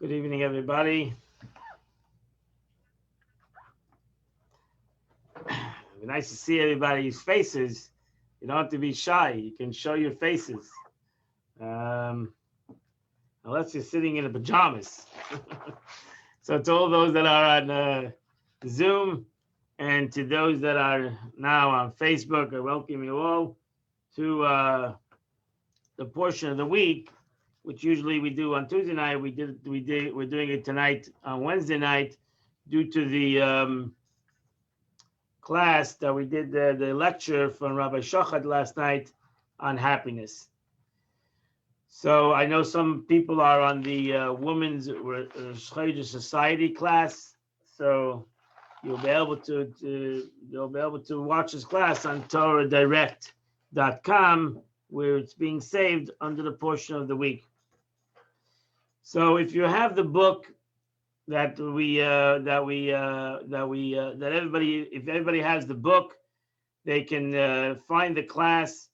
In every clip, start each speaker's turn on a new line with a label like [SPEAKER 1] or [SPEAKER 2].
[SPEAKER 1] Good evening, everybody. Nice to see everybody's faces. You don't have to be shy. You can show your faces. Um, Unless you're sitting in the pajamas. So, to all those that are on Zoom and to those that are now on Facebook, I welcome you all to the portion of the week, which usually we do on Tuesday night. We're doing it tonight on Wednesday night due to the class that we did the lecture from Rabbi Shochat last night on happiness. So I know some people are on the Women's Society class, so you'll be able to watch this class on TorahDirect.com, where it's being saved under the portion of the week. So if you have the book that everybody, if everybody has the book, they can find the class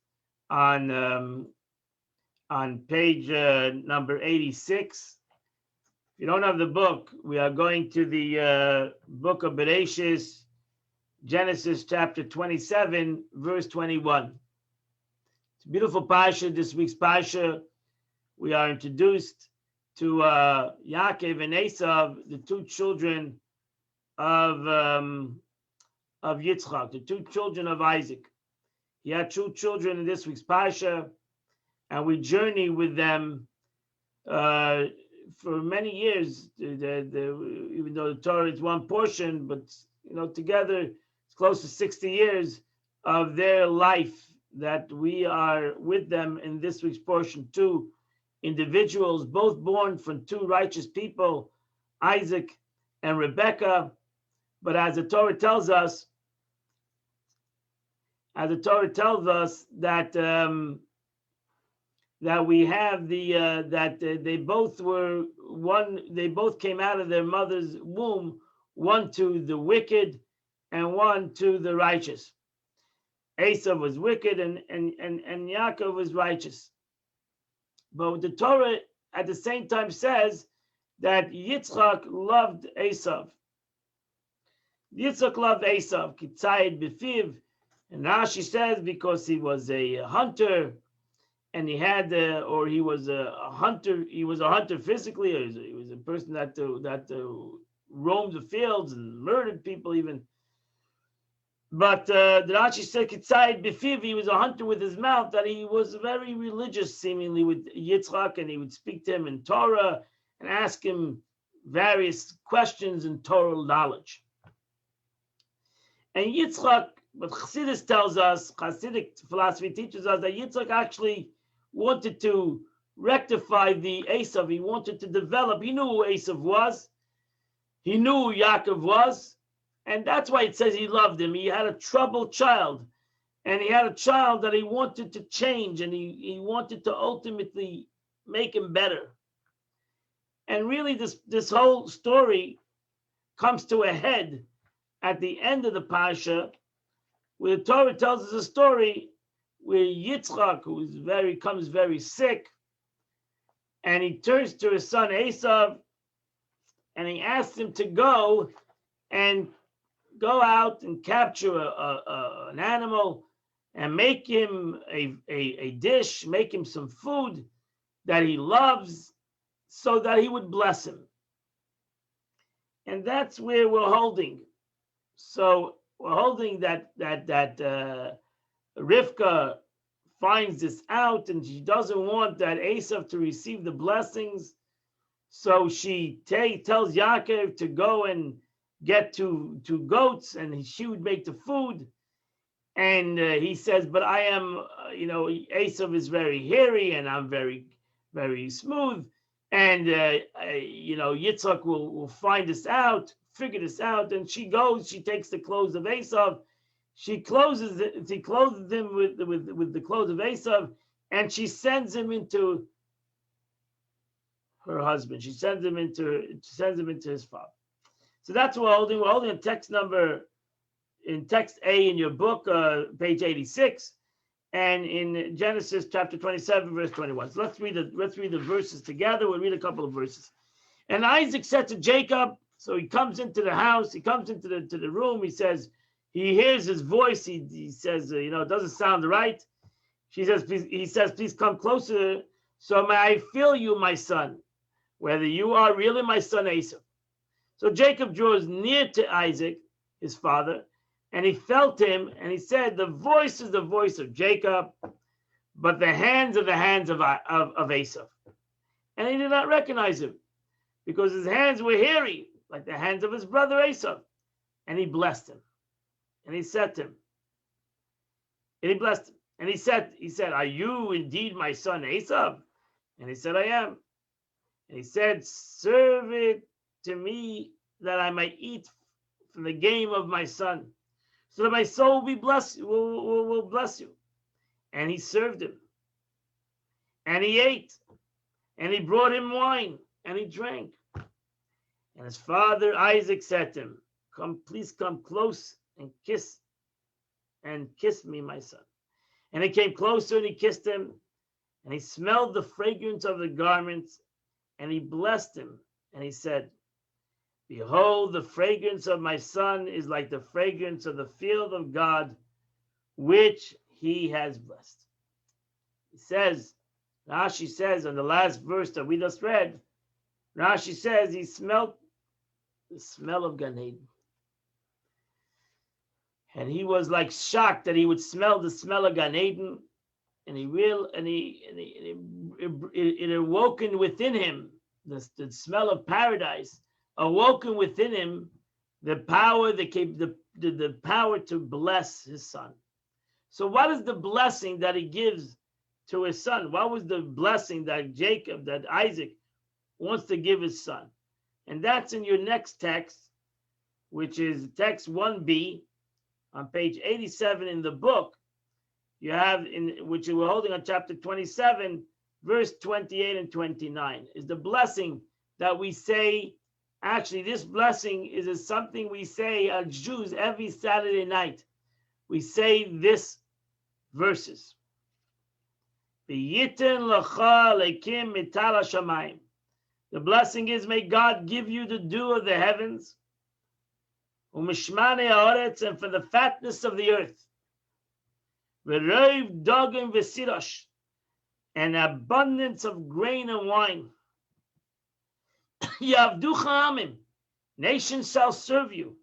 [SPEAKER 1] on page number 86. If you don't have the book, we are going to the book of Bereshis, Genesis chapter 27, verse 21. It's a beautiful parsha. This week's parsha, we are introduced to Yaakov and Esav, the two children of Yitzchak, the two children of Isaac. He had two children in this week's parsha, and we journey with them for many years. Even though the Torah is one portion, but together it's close to 60 years of their life that we are with them in this week's portion. Two individuals, both born from two righteous people, Isaac and Rebekah. But as the Torah tells us, that we have that they both were one. They both came out of their mother's womb, one to the wicked and one to the righteous. Esau was wicked and Yaakov was righteous. But the Torah at the same time says that Yitzchak loved Esav. Yitzchak loved Esav, Kitzayid Befiv, and Rashi says because he was a hunter, and he was a hunter. He was a hunter physically. He was a person that roamed the fields and murdered people even. But the Rashi said, "Kitzayid Befiv," he was a hunter with his mouth. That he was very religious, seemingly, with Yitzchak, and he would speak to him in Torah and ask him various questions in Torah knowledge. And Yitzchak, but Chassidus tells us, Chassidic philosophy teaches us that Yitzchak actually wanted to rectify the Esav. He wanted to develop. He knew who Esav was. He knew who Yaakov was. And that's why it says he loved him. He had a troubled child. And he had a child that he wanted to change. And he wanted to ultimately make him better. And really this whole story comes to a head at the end of the Parsha, where the Torah tells us a story where Yitzchak, who comes very sick, and he turns to his son Esav, and he asks him to go out and capture an animal and make him a dish, make him some food that he loves, so that he would bless him. And that's where we're holding. So we're holding that Rivka finds this out, and she doesn't want that Esav to receive the blessings. So she tells Yaakov to go and get two goats, and she would make the food. And he says, but I am, Esav is very hairy, and I'm very, very smooth. And, Yitzchak will find this out, figure this out. And she goes, she takes the clothes of Esav. She clothes him with the clothes of Esav, and she sends him into her husband. She sends him into his father. So that's what we're holding. We're holding a text A in your book, page 86, and in Genesis chapter 27, verse 21. So let's read the verses together. We'll read a couple of verses. And Isaac said to Jacob, so he comes into the house, he comes into the room, he says, he hears his voice, he says, it doesn't sound right. He says, please come closer, so may I feel you, my son, whether you are really my son Esau. So Jacob draws near to Isaac, his father, and he felt him, and he said, the voice is the voice of Jacob, but the hands are the hands of Esau. And he did not recognize him, because his hands were hairy, like the hands of his brother Esau. And he blessed him. And he said to him, and he blessed him. And he said, are you indeed my son Esau? And he said, I am. And he said, serve it to me that I might eat from the game of my son, so that my soul will be blessed, will bless you. And he served him. And he ate. And he brought him wine. And he drank. And his father Isaac said to him, please come close and kiss me, my son. And he came closer and he kissed him. And he smelled the fragrance of the garments. And he blessed him. And he said, behold, the fragrance of my son is like the fragrance of the field of God, which he has blessed. He says, Rashi says on the last verse that we just read, Rashi says he smelled the smell of Gan Eden. And he was like shocked that he would smell the smell of Gan Eden. And it awoken within him, the smell of paradise, awoken within him the power, the power to bless his son. So what is the blessing that he gives to his son? What was the blessing that Isaac wants to give his son? And that's in your next text, which is text 1b on page 87 in the book. You have, which we're holding on chapter 27, verse 28 and 29, is the blessing that we say. Actually, this blessing is something we say as Jews every Saturday night. We say this verses. The blessing is, may God give you the dew of the heavens, and for the fatness of the earth, and abundance of grain and wine. Nations shall serve you,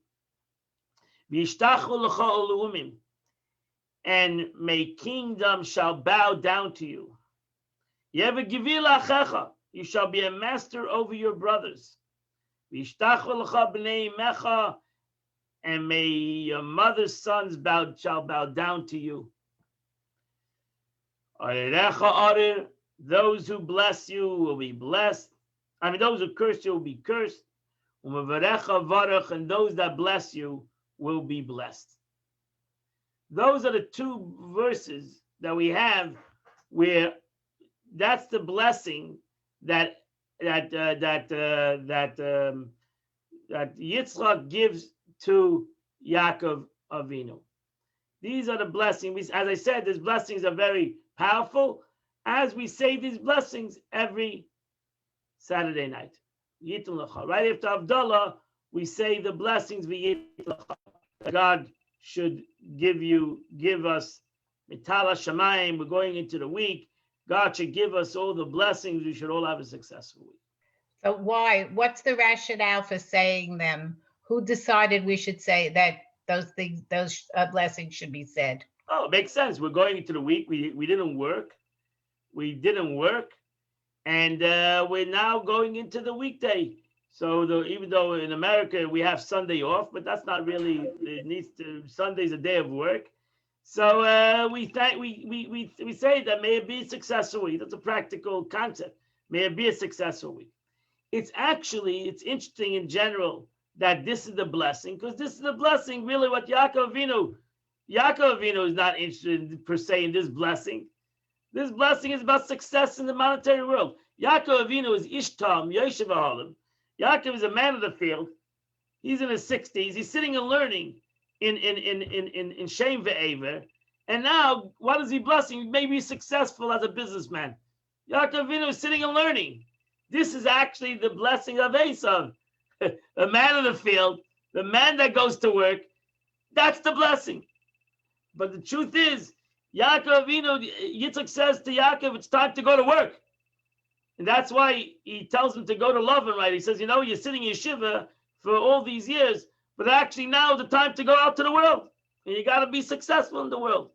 [SPEAKER 1] and may kingdom shall bow down to you. You shall be a master over your brothers. And may your mother's sons shall bow down to you. Those who bless you will be blessed. Those who curse you will be cursed. And those that bless you will be blessed. Those are the two verses that we have where that's the blessing that Yitzchak gives to Yaakov Avinu. These are the blessings. As I said, these blessings are very powerful, as we say these blessings every Saturday night. Right after Havdalah, we say the blessings. God should give us Mitala Shamayim. We're going into the week. God should give us all the blessings. We should all have a successful week.
[SPEAKER 2] So why? What's the rationale for saying them? Who decided we should say that those blessings should be said?
[SPEAKER 1] Oh, it makes sense. We're going into the week. We didn't work. And we're now going into the weekday. So even though in America we have Sunday off, but that's not really, Sunday's a day of work. So we say that may it be a successful week. That's a practical concept. May it be a successful week. It's interesting in general that this is the blessing, because this is the blessing really what Yaakov Avinu is not interested in, per se, in this blessing. This blessing is about success in the monetary world. Yaakov Avinu is Ishtam, Yoshev Ahalim. Yaakov is a man of the field. He's in his 60s. He's sitting and learning in Shem Ve'ever. And now, what is he blessing? He may be successful as a businessman. Yaakov Avinu is sitting and learning. This is actually the blessing of Esav. The man in the field, the man that goes to work, that's the blessing. But the truth is, Yaakov Avinu, Yitzchak says to Yaakov, it's time to go to work. And that's why he tells him to go to Lavan, right? He says, you're sitting in yeshiva for all these years, but actually now the time to go out to the world. And you got to be successful in the world.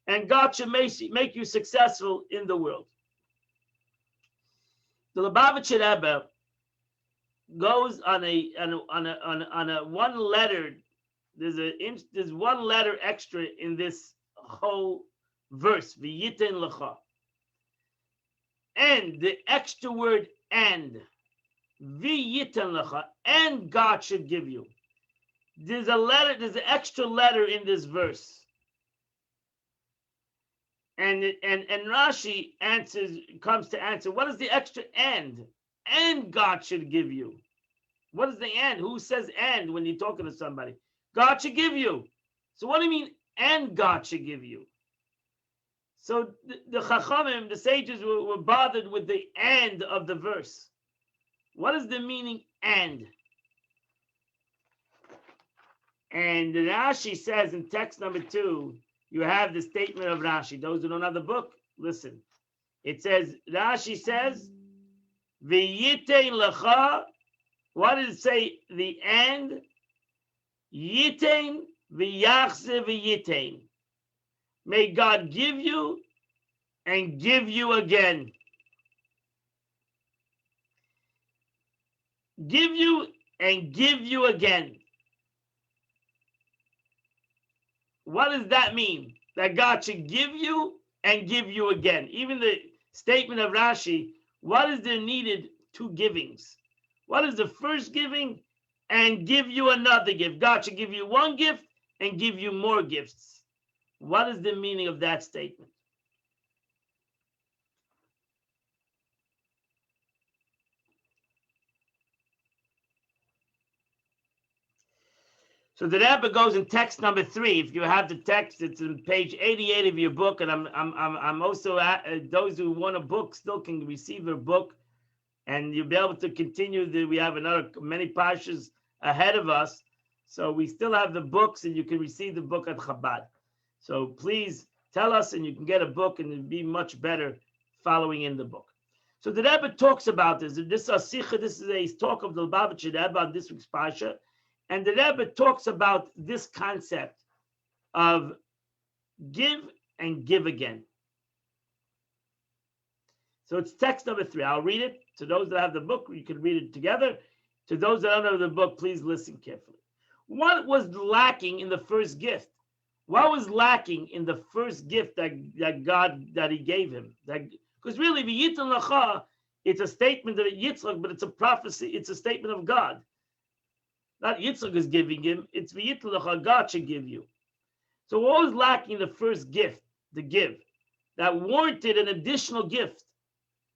[SPEAKER 1] And God should make you successful in the world. The Lubavitcher Rebbe goes on a one letter. There's one letter extra in this whole verse. V'yiten lecha. And the extra word and. V'yiten lecha. And God should give you. There's an extra letter in this verse. And Rashi comes to answer, what is the extra and? And God should give you. What is the and? Who says and when you're talking to somebody? God should give you. So what do you mean and God should give you? So the Chachamim, the sages were bothered with the and of the verse. What is the meaning and? And Rashi says in text number 2, you have the statement of Rashi. Those who don't have the book, listen. It says, Rashi says, V'yitein lecha. What does it say? The and. Yitein v'yachze v'yitein. May God give you and give you again. Give you and give you again. What does that mean? That God should give you and give you again. Even the statement of Rashi, what is there needed? 2 givings. What is the first giving? And give you another gift. God should give you 1 gift and give you more gifts. What is the meaning of that statement? So the Rebbe goes in text number 3. If you have the text, it's on page 88 of your book. And I'm also those who want a book still can receive a book, and you'll be able to continue. We have many parshas ahead of us, so we still have the books, and you can receive the book at Chabad. So please tell us, and you can get a book, and it'll be much better following in the book. So the Rebbe talks about this. This is a talk of the Lubavitcher Rebbe on this week's parsha. And the Rebbe talks about this concept of give and give again. So it's text number 3. I'll read it. To those that have the book, you can read it together. To those that don't have the book, please listen carefully. What was lacking in the first gift? What was lacking in the first gift that he gave him? Because really, v'yiten lecha, it's a statement of Yitzchak, but it's a prophecy. It's a statement of God. Not Yitzchak is giving him. It's v'yiten lecha, God should give you. So what was lacking in the first gift, the give, that warranted an additional gift?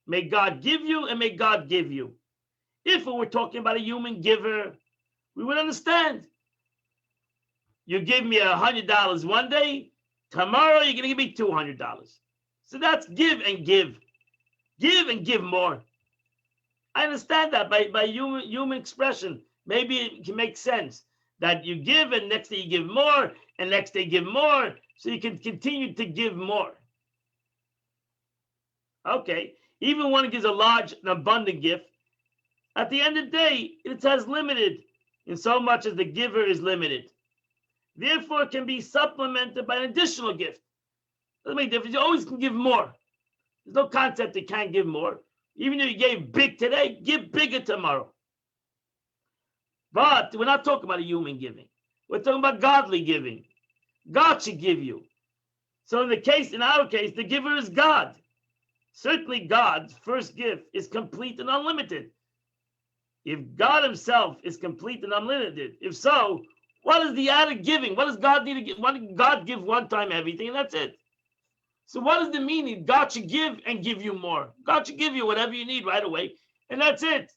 [SPEAKER 1] May God give you and may God give you. If we were talking about a human giver, we would understand. You give me $100 one day, tomorrow you're going to give me $200. So that's give and give. Give and give more. I understand that by human expression. Maybe it can make sense that you give and next day you give more and next day give more so you can continue to give more. Okay, even when it gives a large and abundant gift, at the end of the day, it has limited in so much as the giver is limited. Therefore, it can be supplemented by an additional gift. Doesn't make a difference. You always can give more. There's no concept you can't give more. Even if you gave big today, give bigger tomorrow. But we're not talking about a human giving. We're talking about godly giving. God should give you. So in our case, the giver is God. Certainly God's first gift is complete and unlimited. If God himself is complete and unlimited, if so, what is the added giving? What does God need to give? What did God give one time everything and that's it? So what is the meaning? God should give and give you more. God should give you whatever you need right away and that's it.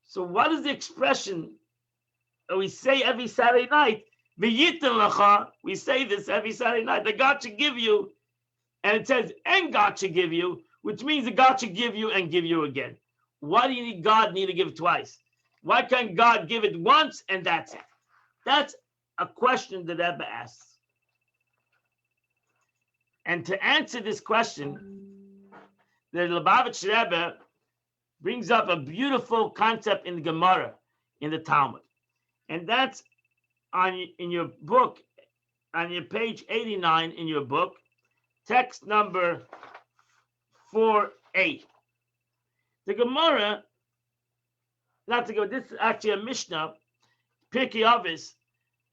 [SPEAKER 1] So what is the expression that we say every Saturday night? V'yiten lecha. We say this every Saturday night that God should give you, and it says, and God should give you. which means that God should give you and give you again. Why do you need God need to give twice? Why can't God give it once and that's it? That's a question that Rebbe asks. And to answer this question, the Lubavitch Rebbe brings up a beautiful concept in the Gemara, in the Talmud. And that's in your book, on your page 89 in your book, text number 4a. The Gemara, not to go, this is actually a Mishnah, Pirkei Avos.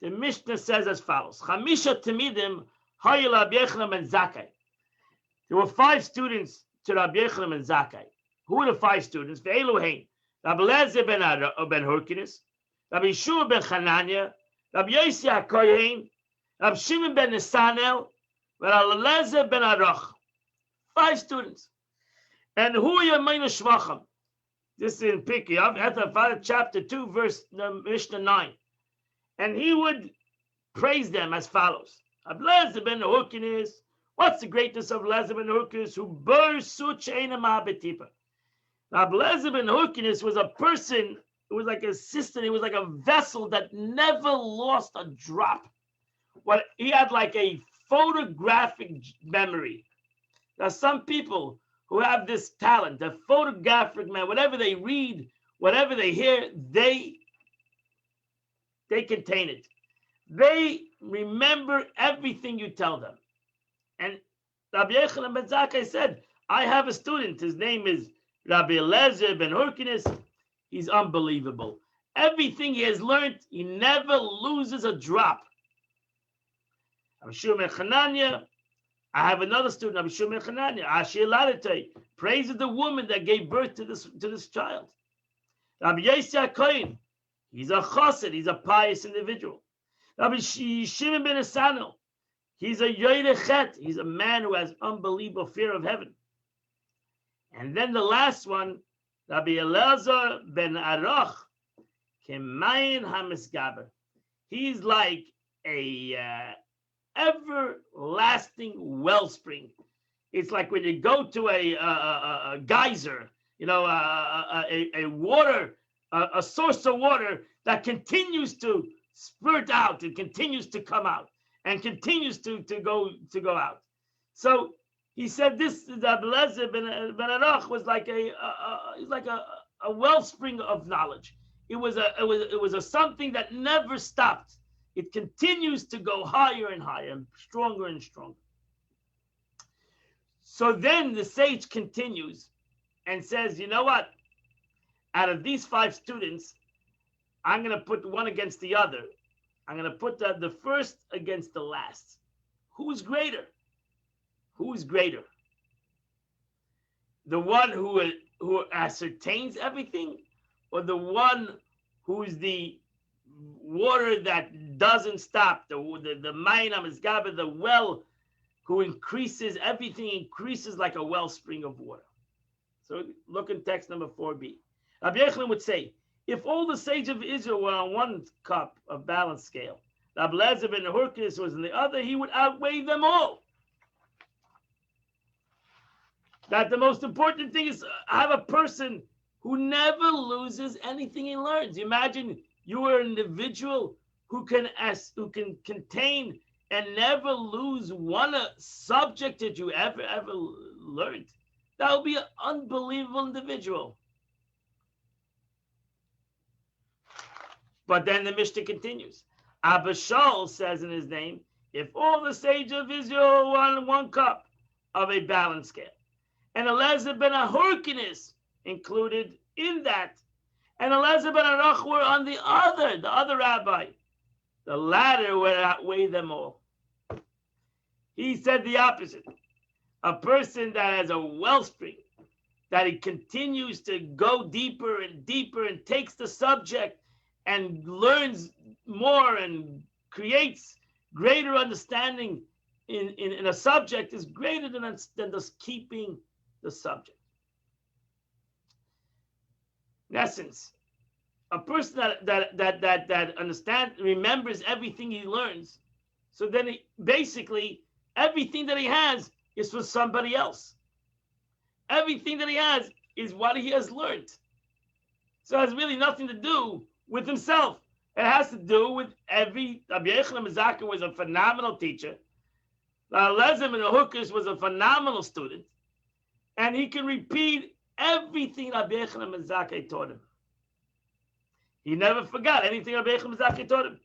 [SPEAKER 1] The Mishnah says as follows: Chamisha Tamidim Hayil Rabbi Yochanan ben Zakkai. There were 5 students to Rabbi Yochanan ben Zakkai. Who were the 5 students? Ve'eluhein: Rabbi Eliezer ben Hyrcanus, Rabbi Yeshua ben Chananya, Rabbi Yossi HaKohen, Rabbi Shimon ben Nesanel, Rabbi Eliezer ben Aruch. 5 students. And who are your Meina Shvachim? This is in Pirkei Avos, chapter 2, verse Mishnah 9. And he would praise them as follows: Rabbi Eliezer ben Hyrcanus. What's the greatness of Eliezer ben Hyrcanus? Who burst such enema betipa. Rabbi Eliezer ben Hyrcanus was a person. It was like a cistern. It was like a vessel that never lost a drop. What he had, like a photographic memory. Now, some people who have this talent, the photographic man, whatever they read, whatever they hear, they contain it. They remember everything you tell them. And Rabbi Yochanan ben Zakkai said, I have a student. His name is Rabbi Eliezer ben Hyrcanus. He's unbelievable. Everything he has learned, he never loses a drop. Rabbi Shimon ben Chananya, I have another student, Rabbi Shimon ben Chananya. Ashir Ladetei praises the woman that gave birth to this child. Rabbi Yossi HaKohen, he's a chassid, he's a pious individual. Rabbi Shimon ben Nesanel, he's a yoyre chet, he's a man who has unbelievable fear of heaven. And then the last one, Rabbi Eliezer ben Aruch, Kemayin HaMisgaber. He's like a everlasting wellspring. It's like when you go to a geyser, a water, a source of water that continues to spurt out, it continues to come out, and continues to go out. So he said this Rabbi Eliezer ben Aruch was like a wellspring of knowledge. It was a something that never stopped. It continues to go higher and higher, and stronger and stronger. So then the sage continues and says, you know what? Out of these 5 students, I'm going to put one against the other. I'm going to put the first against the last. Who's greater? Who's greater? The one who ascertains everything, or the one who's the water that doesn't stop, the Mayin HaMisgaber, the well who increases, everything increases like a wellspring of water. So look in text number 4b. Rabbi Yochanan would say, if all the sages of Israel were on one cup of balance scale, Rabbi Eliezer ben Hyrcanus was in the other, he would outweigh them all. That the most important thing is have a person who never loses anything he learns. Imagine you are an individual who can contain and never lose one subject that you ever learned. That would be an unbelievable individual. But then the Mishnah continues. Abba Shaul says in his name, if all the sages of Israel were on one cup of a balance scale, and Eliezer ben Hyrcanus included in that, and Eliezer ben Aruch were on the other rabbi, the latter would outweigh them all. He said the opposite. A person that has a wellspring, that he continues to go deeper and deeper and takes the subject and learns more and creates greater understanding in a subject, is greater than just keeping the subject. In essence, a person that understands, remembers everything he learns, so then basically everything that he has is for somebody else. Everything that he has is what he has learned. So it has really nothing to do with himself. It has to do with Rabbi Yochanan Mizaka was a phenomenal teacher. Lezim and Hookus was a phenomenal student. And he can repeat everything Rabbi Yochanan Mizaka taught him. He never forgot anything Rabbi Yochanan Mizaka taught him.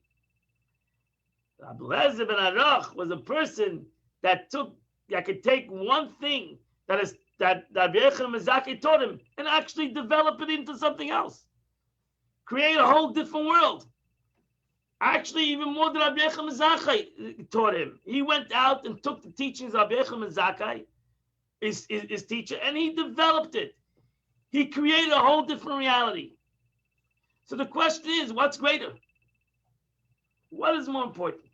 [SPEAKER 1] Rabbi Lezim ben Aruch was a person that could take one thing that Rabbi Yochanan Mizaka taught him and actually develop it into something else. Create a whole different world. Actually, even more than Rabbi Yochanan Mizaka taught him. He went out and took the teachings of Rabbi Yochanan Mizaka, his teacher, and he developed it. He created a whole different reality. So the question is, what's greater? What is more important?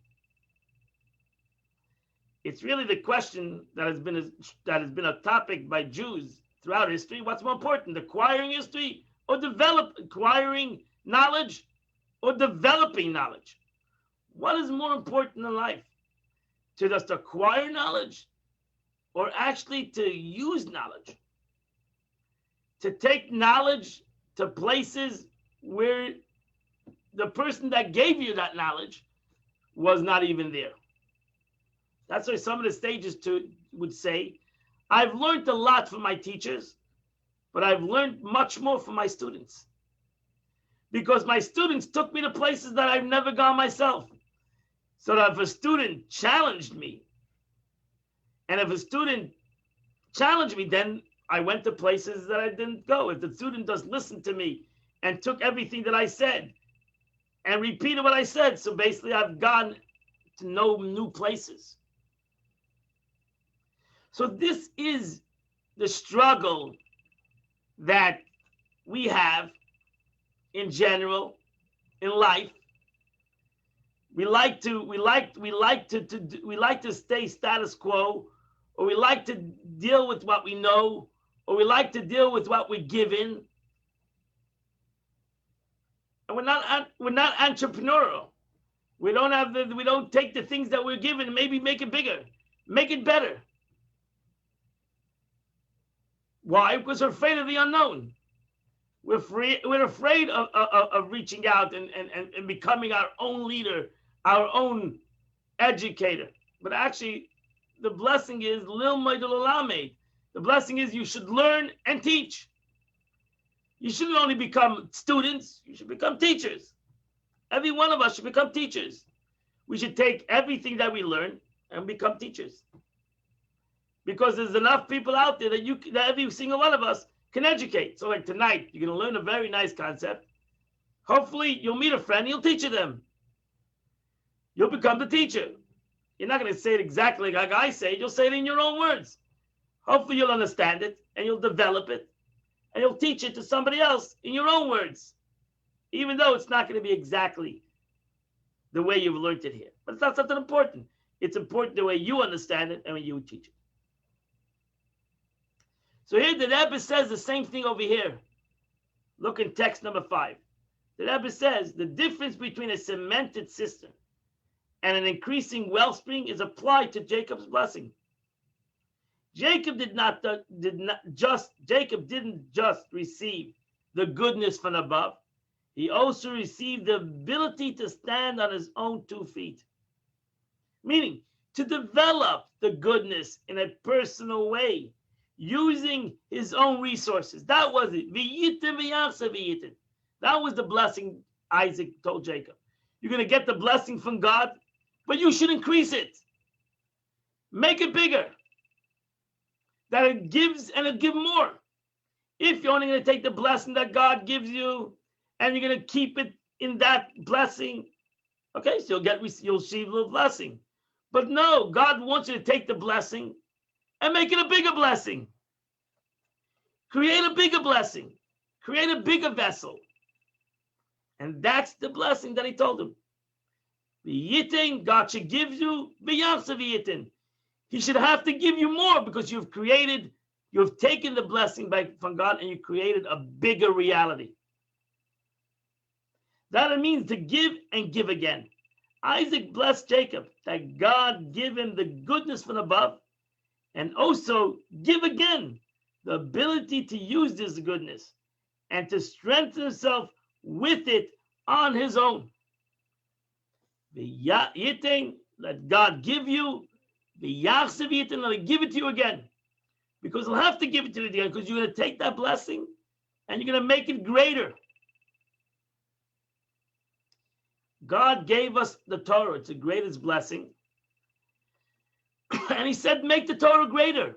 [SPEAKER 1] It's really the question that has been a topic by Jews throughout history. What's more important, acquiring history or acquiring knowledge or developing knowledge? What is more important in life? To just acquire knowledge or actually to use knowledge? To take knowledge to places where the person that gave you that knowledge was not even there. That's why some of the stages would say, I've learned a lot from my teachers, but I've learned much more from my students. Because my students took me to places that I've never gone myself. So that if a student challenged me, and if a student challenged me, then I went to places that I didn't go. If the student just listened to me and took everything that I said and repeated what I said, so basically I've gone to know new places. So this is the struggle that we have in general in life. We like to stay status quo, or we like to deal with what we know, or we like to deal with what we're given. And we're not entrepreneurial. We don't take the things that we're given and maybe make it bigger, make it better. Why? Because we're afraid of the unknown. We're afraid of reaching out and becoming our own leader, our own educator. But actually, the blessing is lilmod ulalamed. The blessing is you should learn and teach. You shouldn't only become students, you should become teachers. Every one of us should become teachers. We should take everything that we learn and become teachers. Because there's enough people out there that every single one of us can educate. So like tonight, you're going to learn a very nice concept. Hopefully, you'll meet a friend, you'll teach it them. You'll become the teacher. You're not going to say it exactly like I say it. You'll say it in your own words. Hopefully, you'll understand it, and you'll develop it, and you'll teach it to somebody else in your own words, even though it's not going to be exactly the way you've learned it here. But it's not something important. It's important the way you understand it and when you teach it. So here the Rebbe says the same thing over here. Look in text number 5. The Rebbe says the difference between a cemented cistern and an increasing wellspring is applied to Jacob's blessing. Jacob didn't just receive the goodness from above. He also received the ability to stand on his own 2 feet. Meaning, to develop the goodness in a personal way, using his own resources. That was it. That was the blessing Isaac told Jacob. You're going to get the blessing from God, but you should increase it. Make it bigger. That it gives and it'll give more. If you're only going to take the blessing that God gives you and you're going to keep it in that blessing, okay, so you'll receive a little blessing. But no, God wants you to take the blessing and make it a bigger blessing. Create a bigger blessing. Create a bigger vessel. And that's the blessing that he told him. V'yitin, God should give you b'yamsa v'yitin. He should have to give you more because you've taken the blessing from God and you created a bigger reality. That means to give and give again. Isaac blessed Jacob that God give him the goodness from above and also give again the ability to use this goodness and to strengthen himself with it on his own. Let God give you the yachsav yitin, let him give it to you again. Because he'll have to give it to you again, because you're going to take that blessing and you're going to make it greater. God gave us the Torah. It's the greatest blessing. And he said, make the Torah greater.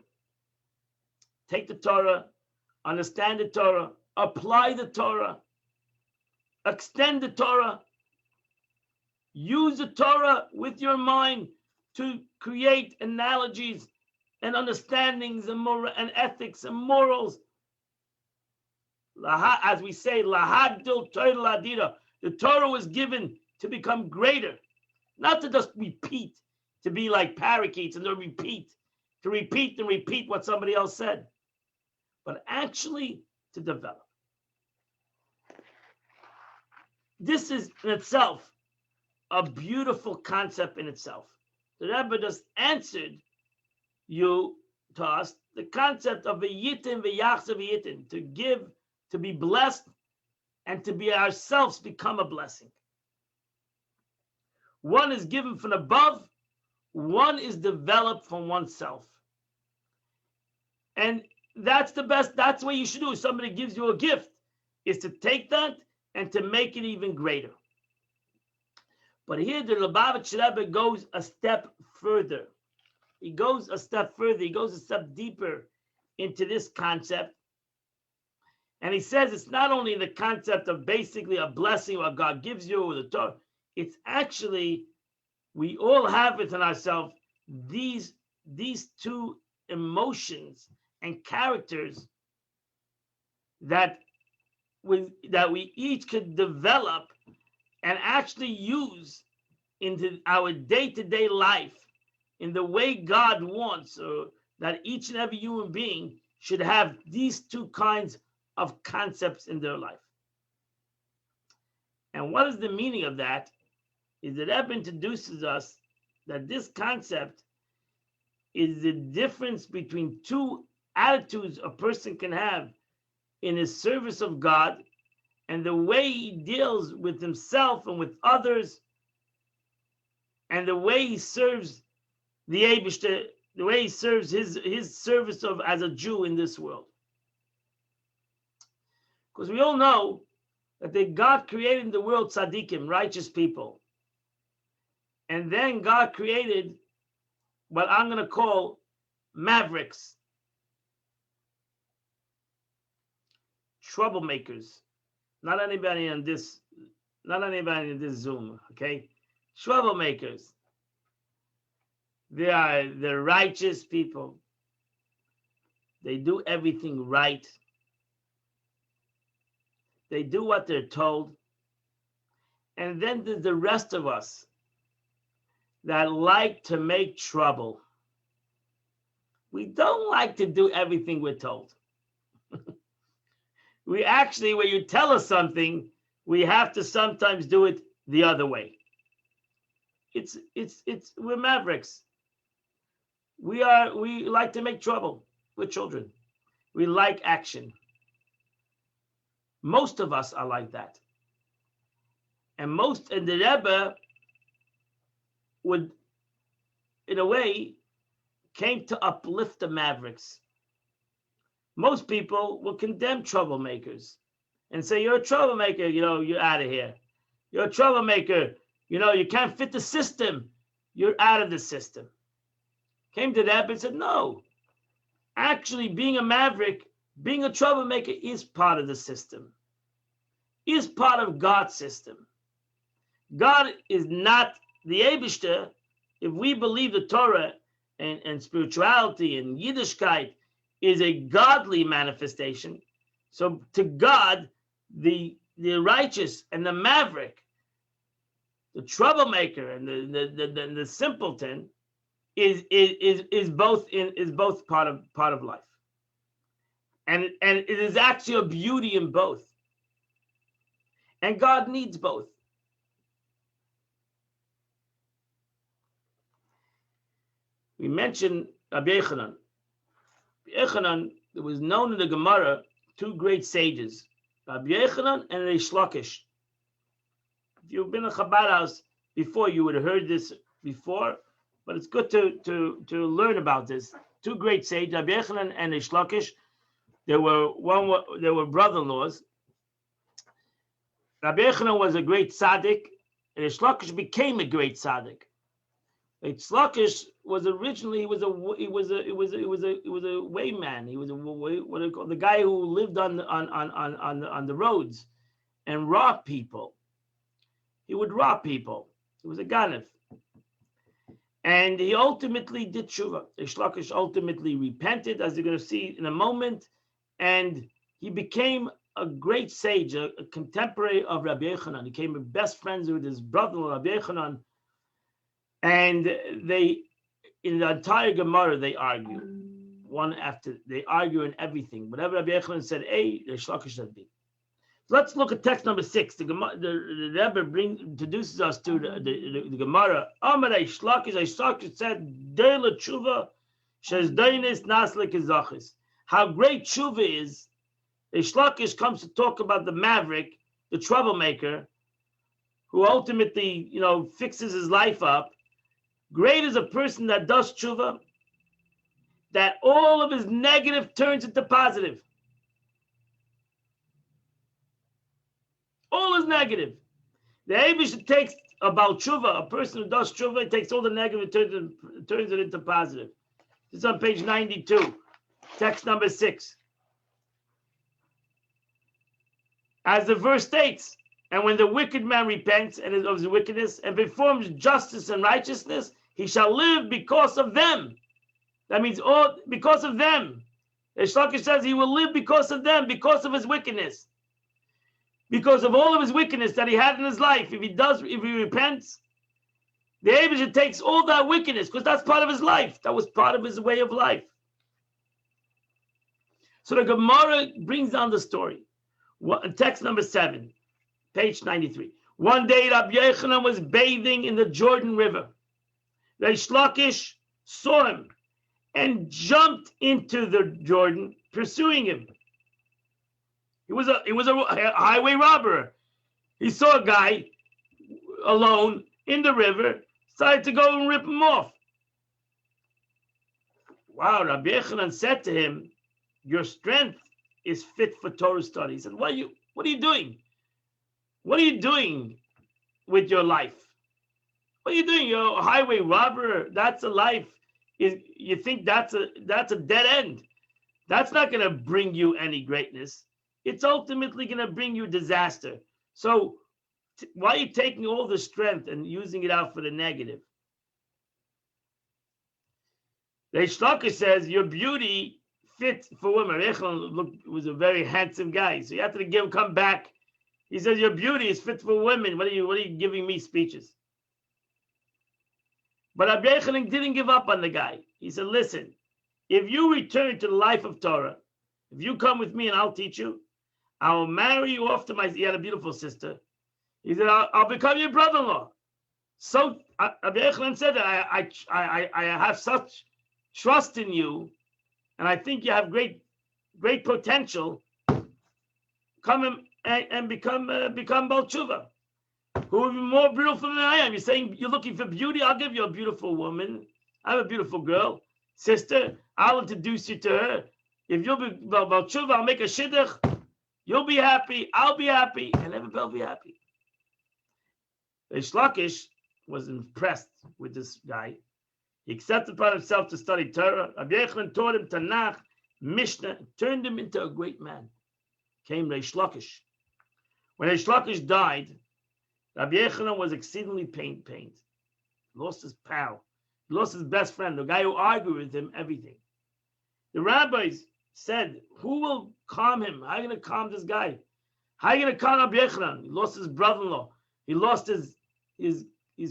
[SPEAKER 1] Take the Torah, understand the Torah, apply the Torah, extend the Torah, use the Torah with your mind to create analogies and understandings and ethics and morals. As we say, lahagdil Torah ladira. The Torah was given to become greater, not to just repeat, to be like parakeets and to repeat and repeat what somebody else said, but actually to develop. This is in itself a beautiful concept in itself. The Rebbe just answered you to us the concept of a yitin v'yachsav yitin, to give, to be blessed, and to be ourselves become a blessing. One is given from above, one is developed from oneself. And that's the best, that's what you should do. If somebody gives you a gift, is to take that and to make it even greater. But here the Lubavitch Rebbe goes a step further. He goes a step further. He goes a step deeper into this concept. And he says it's not only the concept of basically a blessing what God gives you with the Torah. It's actually, we all have within ourselves these two emotions and characters that we each could develop and actually use into our day-to-day life in the way God wants, so that each and every human being should have these two kinds of concepts in their life. And what is the meaning of that? Is that Rebbe introduces us that this concept is the difference between two attitudes a person can have in his service of God and the way he deals with himself and with others, and the way he serves the Eibishter, the way he serves his service of as a Jew in this world. Because we all know that God created in the world tzaddikim, righteous people. And then God created what I'm going to call mavericks, troublemakers. Not anybody in this Zoom, okay? Troublemakers. They are the righteous people. They do everything right. They do what they're told. And then there's the rest of us that like to make trouble. We don't like to do everything we're told. We actually, when you tell us something, we have to sometimes do it the other way. We're mavericks. We like to make trouble. We're children. We like action. Most of us are like that. And the Rebbe would, in a way, came to uplift the mavericks. Most people will condemn troublemakers and say, you're a troublemaker, you're out of here. You're a troublemaker, you can't fit the system. You're out of the system. Came to that and said, no. Actually, being a maverick, being a troublemaker is part of the system, is part of God's system. God is not the Eibishter. If we believe the Torah and spirituality and Yiddishkeit is a godly manifestation, so to God, the righteous and the maverick, the troublemaker and the simpleton is both part of life, and it is actually a beauty in both, and God needs both. We mentioned Rabbi Yochanan. Yochanan there was known in the Gemara two great sages, Rabbi Yochanan and Reish Lakish. If you've been in a Chabad house before, you would have heard this before, but it's good to learn about this. Two great sages, Rabbi Yochanan and Reish Lakish. They were brother-in-laws. Rabbi Yochanan was a great tzaddik, and Reish Lakish became a great tzaddik. Reish Lakish was originally he was a wayman. He was what do you call the guy who lived on the roads and robbed people. He would rob people. He was a ganef, and he ultimately did tshuva. Reish Lakish ultimately repented, as you're going to see in a moment, and he became a great sage, a contemporary of Rabbi Yochanan. He became best friends with his brother Rabbi Yochanan. And they, in the entire Gemara, they argue. They argue in everything. Whatever Rabbi Yochanan said A, Reish Lakish said B. Let's look at text number 6. The Rebbe introduces us to the Gemara. Amar Reish Lakish said, "Dei l'tshuva shes deinis nasle kezachis." How great tshuva is. Reish Lakish comes to talk about the maverick, the troublemaker, who ultimately, fixes his life up. Great is a person that does tshuva, that all of his negative turns into positive. All is negative. The Eibush takes about tshuva, a person who does tshuva, he takes all the negative and turns it into positive. This is on page 92, text number 6. As the verse states, and when the wicked man repents and of his wickedness and performs justice and righteousness, he shall live because of them. That means all because of them. Reish Lakish says he will live because of them, because of his wickedness. Because of all of his wickedness that he had in his life. If he repents, the Eibush takes all that wickedness, because that's part of his life. That was part of his way of life. So the Gemara brings down the story. Text number 7. Page 93. One day Rabbi Yochanan was bathing in the Jordan River. Reish Lakish saw him and jumped into the Jordan, pursuing him. He was a highway robber. He saw a guy alone in the river, decided to go and rip him off. Wow, Rabbi Yochanan said to him, "Your strength is fit for Torah study." He said, What are you doing? What are you doing with your life? What are you doing? You're a highway robber. That's a life. You think that's a dead end? That's not going to bring you any greatness. It's ultimately going to bring you disaster. So why are you taking all the strength and using it out for the negative? Reish Lakish says your beauty fits for women. Yochanan was a very handsome guy, so you have to come back. He says your beauty is fit for women. What are you giving me speeches? But Rabbi Yochanan didn't give up on the guy. He said, listen, if you return to the life of Torah, if you come with me and I'll teach you, I will marry you off to he had a beautiful sister. He said, I'll become your brother-in-law. So Rabbi Yochanan said that I have such trust in you, and I think you have great potential. Come and become Baal Tshuva. Who will be more beautiful than I am? You're saying you're looking for beauty? I'll give you a beautiful woman. I have a beautiful girl, sister. I'll introduce you to her. If you'll be Baal Tshuva, I'll make a shidduch. You'll be happy. I'll be happy, and everybody will be happy. Reish Lakish was impressed with this guy. He accepted upon himself to study Torah. Rabbi Yochanan taught him Tanakh, Mishnah, turned him into a great man. Came Reish Lakish. When Reish Lakish died, Rabbi Yochanan was exceedingly pained. Lost his pal. Lost his best friend, the guy who argued with him everything. The rabbis said, who will calm him? How are you going to calm this guy? How are you going to calm Rabbi Yochanan? He lost his brother-in-law. He lost his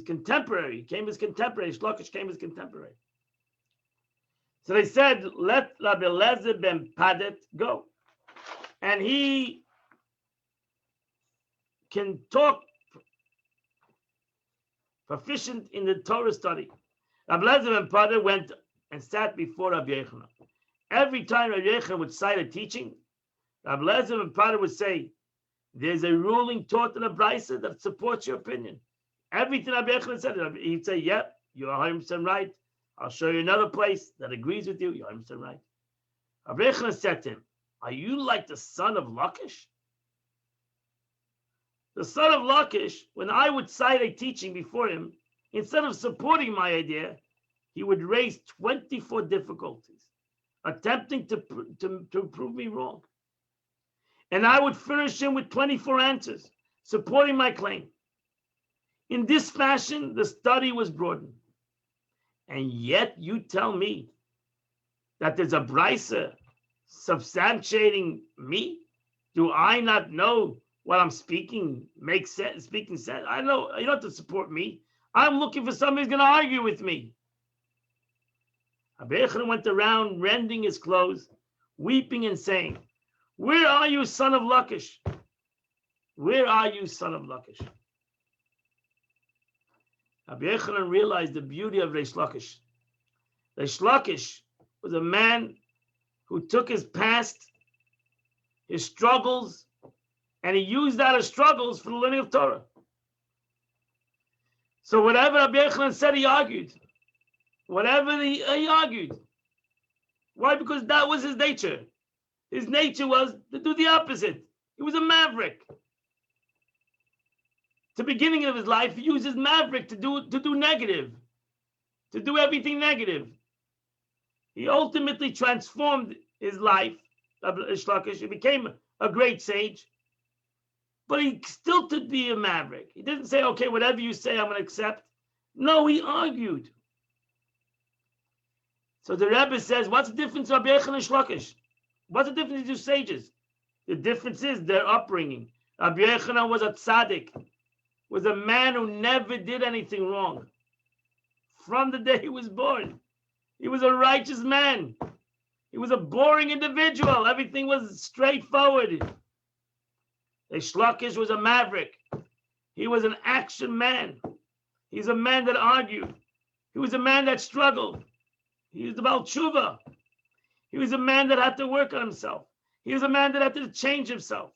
[SPEAKER 1] contemporary. He came his contemporary. Reish Lakish came his contemporary. So they said, let Rabbi Eliezer ben Padet go. And he can talk proficient in the Torah study. Rabbi Eliezer ben Padet went and sat before Rabbi Yochanan. Every time Rabbi Yechon would cite a teaching, Rabbi Lezer and Potter would say, there's a ruling taught in a brisa that supports your opinion. Everything Rabbi Yechon said, he'd say, yep, you're 100% right. I'll show you another place that agrees with you. You're 100% right. Rabbi Yechon said to him, are you like the son of Lachish? The son of Lachish, when I would cite a teaching before him, instead of supporting my idea, he would raise 24 difficulties, attempting to prove me wrong. And I would furnish him with 24 answers, supporting my claim. In this fashion, the study was broadened. And yet you tell me that there's a brisa substantiating me? Do I not know what I'm speaking makes sense? Speaking sense. I know you don't have to support me. I'm looking for somebody who's going to argue with me. Rabbi Yechon went around rending his clothes, weeping and saying, where are you, son of Lachish? Where are you, son of Lachish? Rabbi Yechon realized the beauty of Reish Lakish. Reish Lakish was a man who took his past, his struggles, and he used that as struggles for the learning of Torah. So whatever Rabbi Yechon said, he argued. Whatever he argued. Why? Because that was his nature. His nature was to do the opposite. He was a maverick. At the beginning of his life, he used his maverick to do negative, to do everything negative. He ultimately transformed his life. He became a great sage, but he still could be a maverick. He didn't say, okay, whatever you say, I'm going to accept. No, he argued. So the Rebbe says, what's the difference of Rabbi Yechon and Shlokish? What's the difference between two sages? The difference is their upbringing. Rabbi Yechon was a tzaddik, was a man who never did anything wrong. From the day he was born, he was a righteous man. He was a boring individual. Everything was straightforward. Shlokish was a maverick. He was an action man. He's a man that argued. He was a man that struggled. He was about tshuva. He was a man that had to work on himself. He was a man that had to change himself.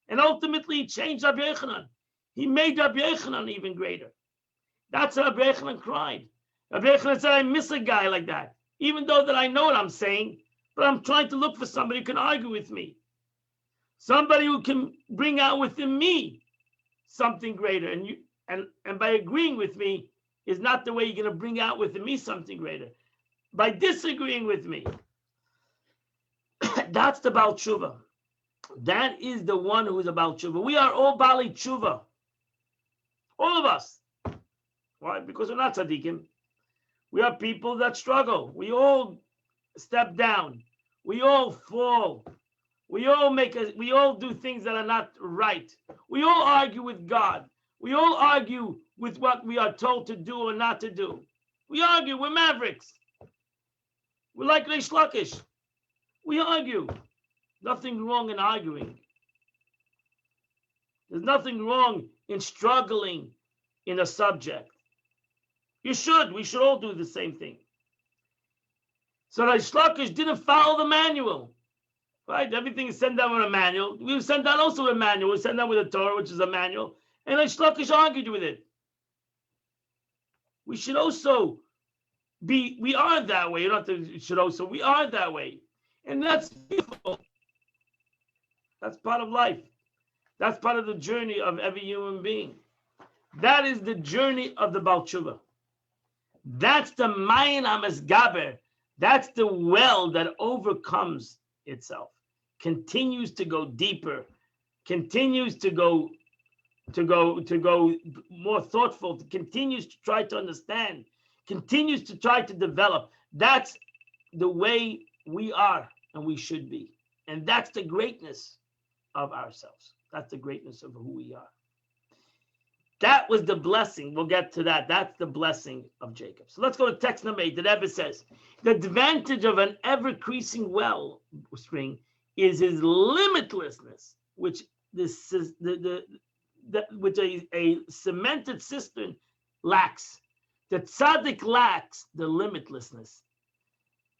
[SPEAKER 1] And ultimately, he changed Rabbi Yochanan. He made Rabbi Yochanan even greater. That's how Rabbi Yochanan cried. Rabbi Yochanan said, I miss a guy like that. Even though that I know what I'm saying, but I'm trying to look for somebody who can argue with me. Somebody who can bring out within me something greater. And by agreeing with me is not the way you're going to bring out within me something greater. By disagreeing with me. That's the Baal Tshuva. That is the one who is about Tshuva. We are all Bali Tshuva. All of us. Why? Because we're not tzaddikim. We are people that struggle. We all step down. We all fall. We all do things that are not right. We all argue with God. We all argue with what we are told to do or not to do. We argue. We're mavericks. We're like Reish Lakish. We argue. Nothing wrong in arguing. There's nothing wrong in struggling in a subject. We should all do the same thing. So Reish Lakish didn't follow the manual. Right? Everything is sent down with a manual. We sent down also a manual. We sent down with a Torah, which is a manual. And Reish Lakish argued with it. We should also we are that way. You don't have to should also, we are that way. And that's beautiful. That's part of life. That's part of the journey of every human being. That is the journey of the Baal Tshuva. That's the Mayin HaMesgaber. That's the well that overcomes itself, continues to go deeper, continues to go more thoughtful, continues to try to understand, continues to try to develop. That's the way we are and we should be. And that's the greatness of ourselves. That's the greatness of who we are. That was the blessing. We'll get to that. That's the blessing of Jacob. So let's go to text number 8. The Rebbe says, the advantage of an ever-increasing wellspring is his limitlessness, which which a cemented cistern lacks. The tzaddik lacks the limitlessness.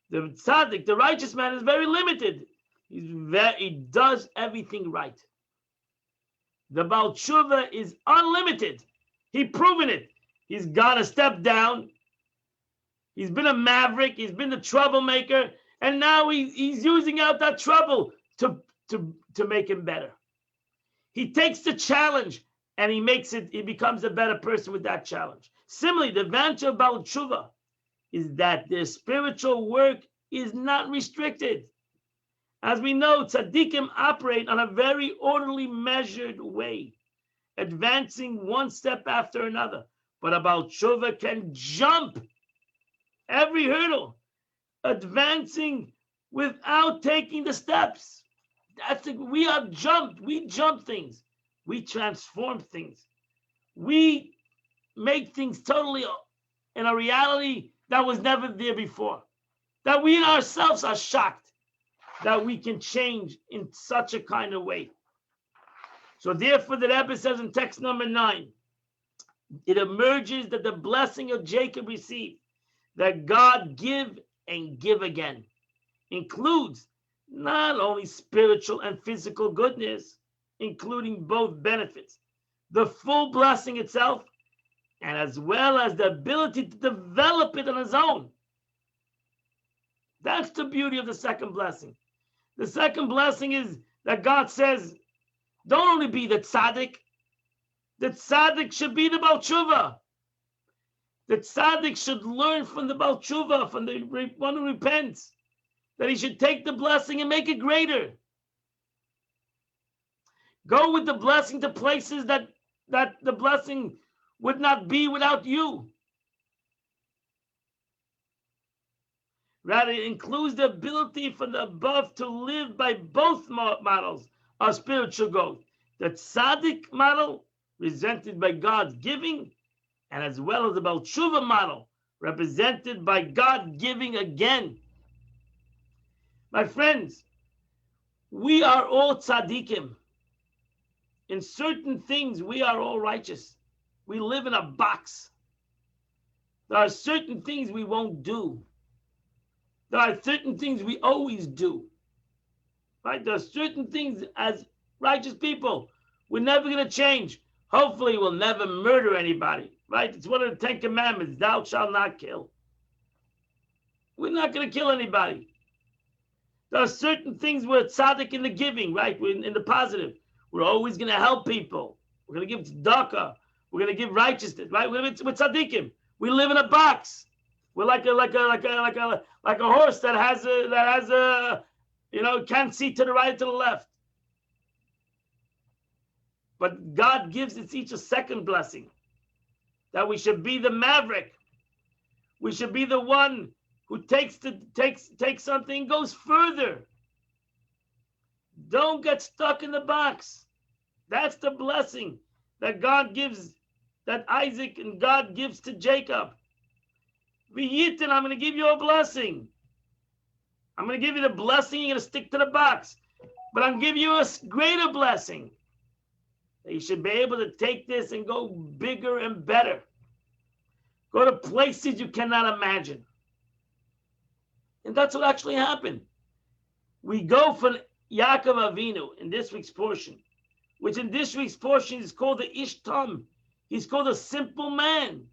[SPEAKER 1] The tzaddik, the righteous man, is very limited. He does everything right. The Baal Tshuva is unlimited. He's proven it. He's gone a step down. He's been a maverick. He's been the troublemaker. And now he's using out that trouble to make him better. He takes the challenge and he becomes a better person with that challenge. Similarly, the advantage of Baal Tshuva is that their spiritual work is not restricted. As we know, tzaddikim operate on a very orderly, measured way, advancing one step after another. But a Baal Tshuva can jump every hurdle, advancing without taking the steps. We jump things. We transform things. We make things totally in a reality that was never there before. That we ourselves are shocked that we can change in such a kind of way. So therefore, the Rebbe says in text number 9, it emerges that the blessing of Jacob received, that God give and give again, includes not only spiritual and physical goodness, including both benefits, the full blessing itself, and as well as the ability to develop it on his own. That's the beauty of the second blessing. The second blessing is that God says, don't only be the tzaddik should be the Baal Tshuva. The tzaddik should learn from the Baal Tshuva, from the one who repents, that he should take the blessing and make it greater. Go with the blessing to places that the blessing would not be without you. Rather, it includes the ability from the above to live by both models of spiritual growth. The tzaddik model, represented by God's giving, and as well as the Baal Tshuva model, represented by God giving again. My friends, we are all tzaddikim. In certain things, we are all righteous. We live in a box. There are certain things we won't do. There are certain things we always do. Right? There are certain things as righteous people we're never going to change. Hopefully, we'll never murder anybody. Right? It's one of the 10 Commandments. Thou shalt not kill. We're not going to kill anybody. There are certain things we're tzaddik in the giving, right? We're in the positive. We're always going to help people. We're going to give tzedakah. We're going to give righteousness, right? We're tzaddikim. We live in a box. We're like a horse that has a can't see to the right, to the left. But God gives us each a second blessing, that we should be the maverick. We should be the one who takes something and goes further. Don't get stuck in the box. That's the blessing that God gives, that Isaac and God gives to Jacob. V'yitin, I'm going to give you a blessing. I'm going to give you the blessing. You're going to stick to the box. But I'm giving you a greater blessing. That you should be able to take this and go bigger and better. Go to places you cannot imagine. And that's what actually happened. We go from Yaakov Avinu in this week's portion, which in this week's portion is called the Ishtam. He's called a simple man.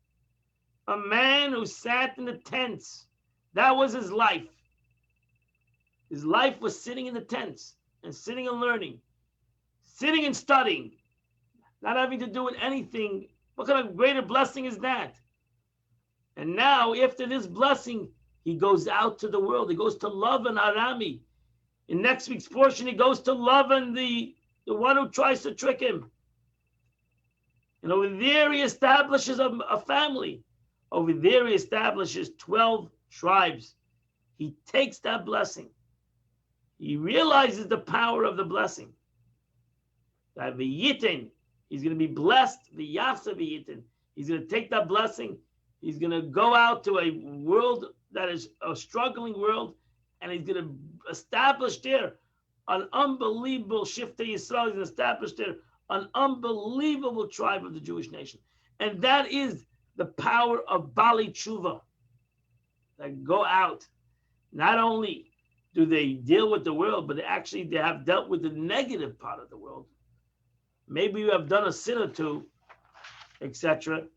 [SPEAKER 1] A man who sat in the tents. That was his life. His life was sitting in the tents and sitting and learning, sitting and studying, not having to do with anything. What kind of greater blessing is that? And now, after this blessing, he goes out to the world. He goes to Lavan Arami. In next week's portion, he goes to Lavan, the one who tries to trick him. And over there, he establishes a family. Over there, he establishes 12 tribes. He takes that blessing. He realizes the power of the blessing. That v'yitin, he's going to be blessed. V'yafsa v'yitin. He's going to take that blessing. He's going to go out to a world that is a struggling world, and he's going to establish there an unbelievable Shiftei Yisrael. He's going to establish there an unbelievable tribe of the Jewish nation. And that is the power of Bali Tshuva, that go out, Not only do they deal with the world, but they have dealt with the negative part of the world. Maybe you have done a sin or two, etc.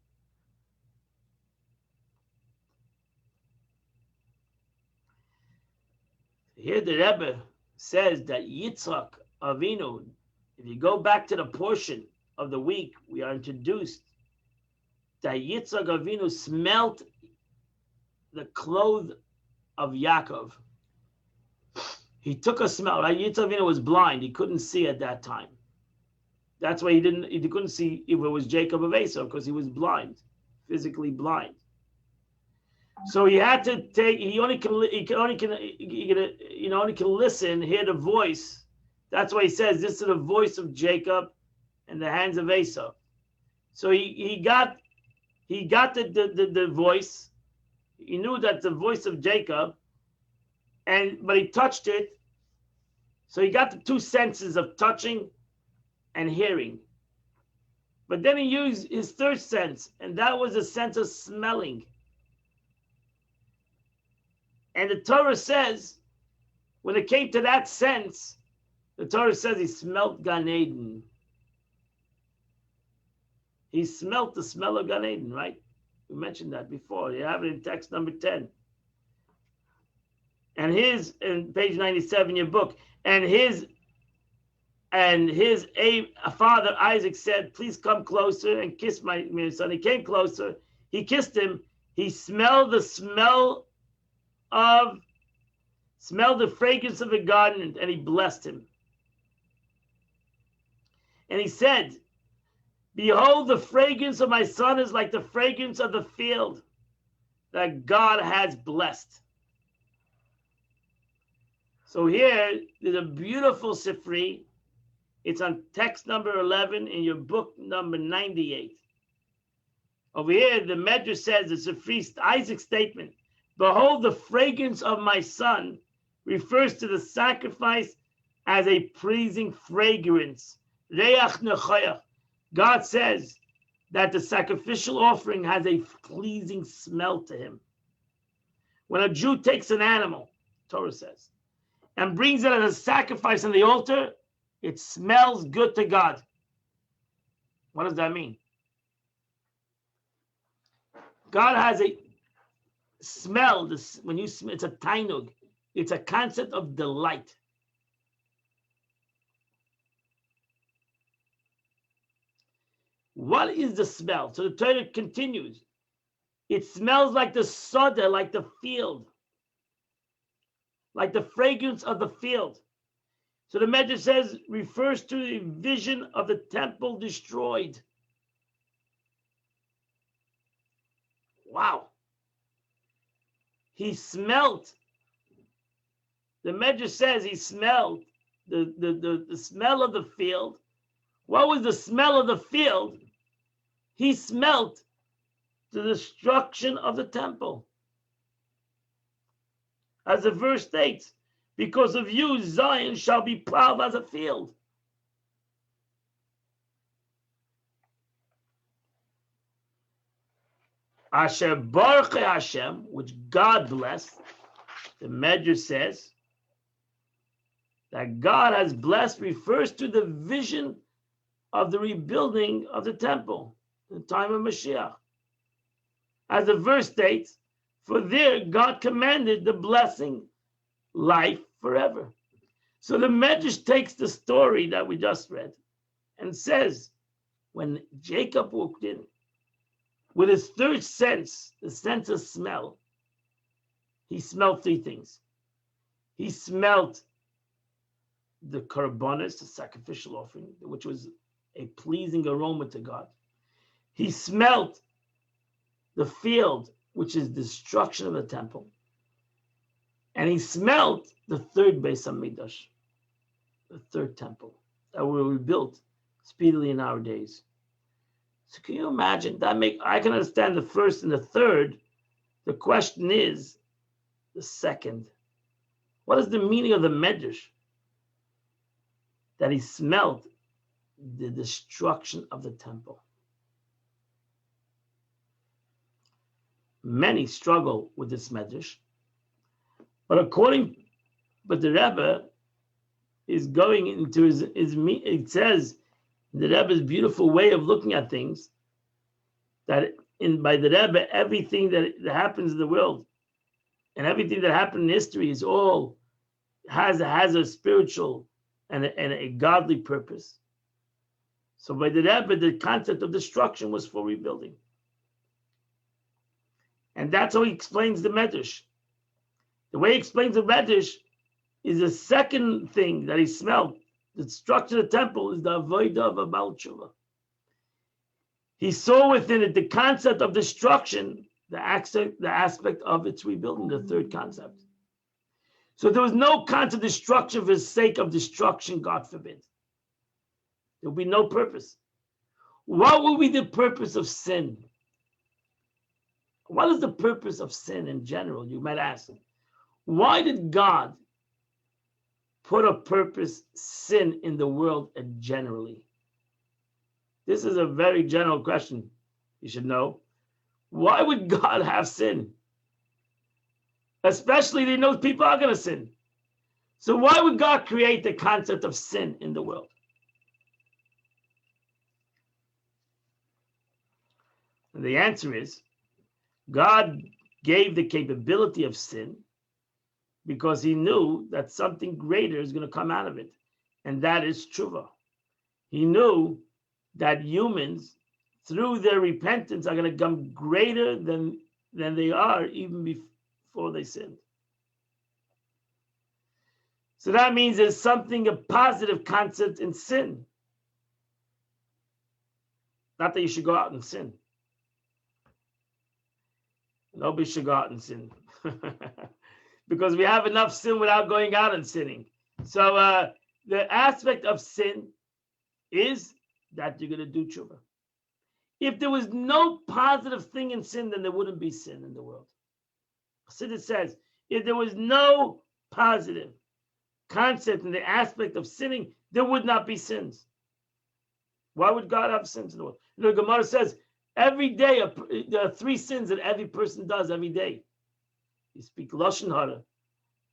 [SPEAKER 1] Here the Rebbe says that Yitzchak Avinu, if you go back to the portion of the week, we are introduced that Yitzchak Avinu smelt the clothes of Yaakov. He took a smell, right? Yitzchak Avinu was blind. He couldn't see at that time. That's why he couldn't see if it was Jacob of Esau, because he was blind, physically blind. So he had to take. He only can listen, hear the voice. That's why he says this is the voice of Jacob and the hands of Esau. So he got the voice. He knew that the voice of Jacob, but he touched it. So he got the two senses of touching and hearing. But then he used his third sense, and that was a sense of smelling. And the Torah says, when it came to that sense, the Torah says he smelt Gan Eden. He smelt the smell of Gan Eden, right? We mentioned that before. You have it in text number 10. And in page 97 in your book, and his father Isaac said, "Please come closer and kiss my son." He came closer. He kissed him. He smelled the fragrance of the garden, and he blessed him. And he said, "Behold, the fragrance of my son is like the fragrance of the field that God has blessed." So here, there's a beautiful Sifri. It's on text number 11 in your book number 98. Over here, the Medrash says, the Sifri, Isaac's statement, "Behold, the fragrance of my son," refers to the sacrifice as a pleasing fragrance. Reach nechoyach. God says that the sacrificial offering has a pleasing smell to him. When a Jew takes an animal, Torah says, and brings it as a sacrifice on the altar, it smells good to God. What does that mean? God has a smell. When you smell, it's a tainug. It's a concept of delight. What is the smell? So the Torah continues. It smells like the soda, like the field, like the fragrance of the field. So the Medrash says, refers to the vision of the temple destroyed. Wow. He smelt. The Medrash says he smelled the smell of the field. What was the smell of the field? He smelt the destruction of the temple. As the verse states, "Because of you, Zion shall be plowed as a field." Asher Baruch Hashem, which God blessed, the Medrash says that God has blessed refers to the vision of the rebuilding of the temple, the time of Mashiach. As the verse states, "For there God commanded the blessing, life forever." So the Medrash takes the story that we just read and says, when Jacob walked in with his third sense, the sense of smell, he smelled three things. He smelled the korbanos, the sacrificial offering, which was a pleasing aroma to God. He smelled the field, which is destruction of the temple. And he smelled the third Beis Hamikdash, the third temple that will be built speedily in our days. So can you imagine that? I can understand the first and the third. The question is the second. What is the meaning of the Medrash? That he smelled the destruction of the temple. Many struggle with this Medrash. But the Rebbe is going into his it says the Rebbe's beautiful way of looking at things, that by the Rebbe, everything that happens in the world and everything that happened in history is all has a spiritual and a godly purpose. So by the Rebbe, the concept of destruction was for rebuilding. And that's how he explains the Medrash. The way he explains the Medrash is the second thing that he smelled. The structure of the temple is the avodah of a Baal Tshuva. He saw within it the concept of destruction, the aspect of its rebuilding, the third concept. So there was no concept of destruction for the sake of destruction, God forbid. There will be no purpose. What will be the purpose of sin? What is the purpose of sin in general? You might ask. Why did God put a purpose, sin, in the world generally? This is a very general question. You should know. Why would God have sin? Especially they know people are going to sin. So why would God create the concept of sin in the world? And the answer is, God gave the capability of sin because he knew that something greater is going to come out of it, and that is tshuva. He knew that humans, through their repentance, are going to become greater than they are even before they sinned. So that means there's something, a positive concept in sin. Not that you should go out and sin. Nobody should go out and sin. Because we have enough sin without going out and sinning. So the aspect of sin is that you're going to do tshuva. If there was no positive thing in sin, then there wouldn't be sin in the world. Chassidus says, if there was no positive concept in the aspect of sinning, there would not be sins. Why would God have sins in the world? You know, Gemara says, every day, there are 3 sins that every person does every day. You speak Lashon Hara.